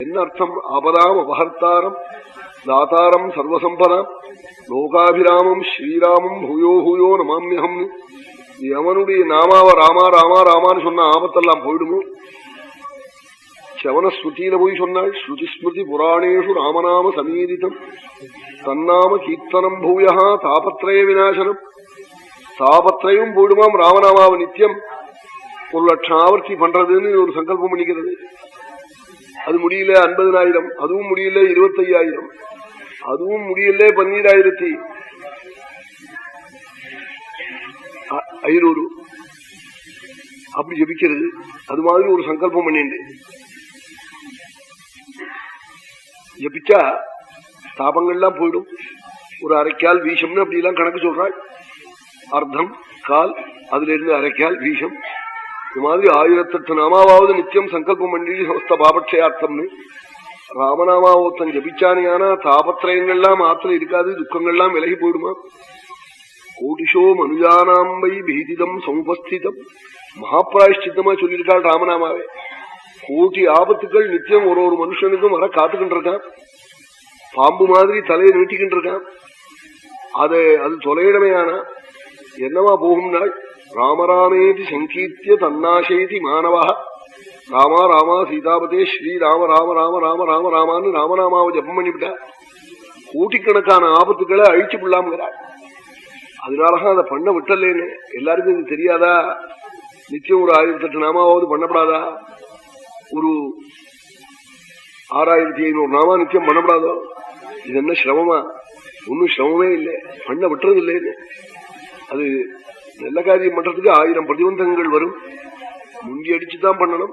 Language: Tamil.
என்ன அர்த்தம்? ஆபதாம் அபஹர்த்தாரம் தாத்தாரம் சர்வசம்பதாம் லோகாபிராமம் ஸ்ரீராமம் ஹூயோ ஹூயோ நமாமியகம். அவனுடைய நாமாவ ராமா ராமா ராமான்னு சொன்ன ஆபத்தெல்லாம் போயிடுமோ? சவன ஸ்ருதியில போய் சொன்னாள், ஸ்ருதி ஸ்மிருதி புராணேஷு ராமநாம சமீதிதம் தன்னாம கீர்த்தனம் பூயா தாபத்ரய விநாசனம். தாபத்ரயம் போயிடுமாம் ராமநாமாவை நித்தியம் 1,00,000 ஆவர்த்தி பண்றதுன்னு ஒரு சங்கல்பம் பண்ணிக்கிறது. அது முடியல 50,000, அதுவும் முடியல 25,000, அதுவும் முடியல 12,500 அப்படி ஜபிக்கிறது. அது மாதிரி ஒரு சங்கல்பம் பண்ணிண்டு ஜபிச்சா தாபங்கள்லாம் போயிடும். ஒரு அரைக்கால் வீசம்னு அப்படி எல்லாம் கணக்கு சொல்றாள். அர்த்தம் கால், அதுல இருந்து அரைக்கால் வீசம். இது மாதிரி 1008 நாமாவது நித்தியம் சங்கல்பம் பண்ணி சமஸ்த பாபட்சயார்த்தம்னு ராமநாமாவோத்தன் ஜபிச்சானியானா தாபத்திரயங்கள்லாம் ஆத்துல இருக்காது, துக்கங்கள்லாம் விலகி போயிடுமா. கோடிஷோ மனுஜானாம்பை பீதிதம் சமுபஸ்திதம் மகாபிராயஷ்சித்தமா சொல்லியிருக்காள் ராமநாமாவே. கோடி ஆபத்துக்கள் நித்தியம் ஒரு மனுஷனுக்கும் வர காத்துக்கிட்டு இருக்கான். பாம்பு மாதிரி தலையை நீட்டிக்கிட்டு இருக்கான். அது தொலையிடமே ஆனா என்னவா போகும் நாள்? ராமராமேதி சங்கீர்த்திய தன்னாசேதி மாணவா. ராமா ராமா சீதாபதே ஸ்ரீ ராம ராம ராம ராம ராம ராமான்னு ராமநாமாவை ஜபம் பண்ணிவிட்டா கோட்டிக்கணக்கான ஆபத்துக்களை அழிச்சு விடலாம்ங்கிறாள். அதனாலதான் அதை பண்ண விட்டலேன்னு எல்லாருக்கும் இது தெரியாதா? நிச்சயம் ஒரு 1008 நாமாவது பண்ணப்படாதா? ஒரு 6500 நாமா நிச்சயம் பண்ணப்படாதோ? இது என்ன சிரமமா? ஒன்னும் சிரமமே இல்லை, பண்ண விட்டுறது இல்லைன்னு. அது நல்ல காரியம் பண்றதுக்கு 1000 பிரதிபந்தங்கள் வரும். முங்கி அடிச்சுதான் பண்ணணும்.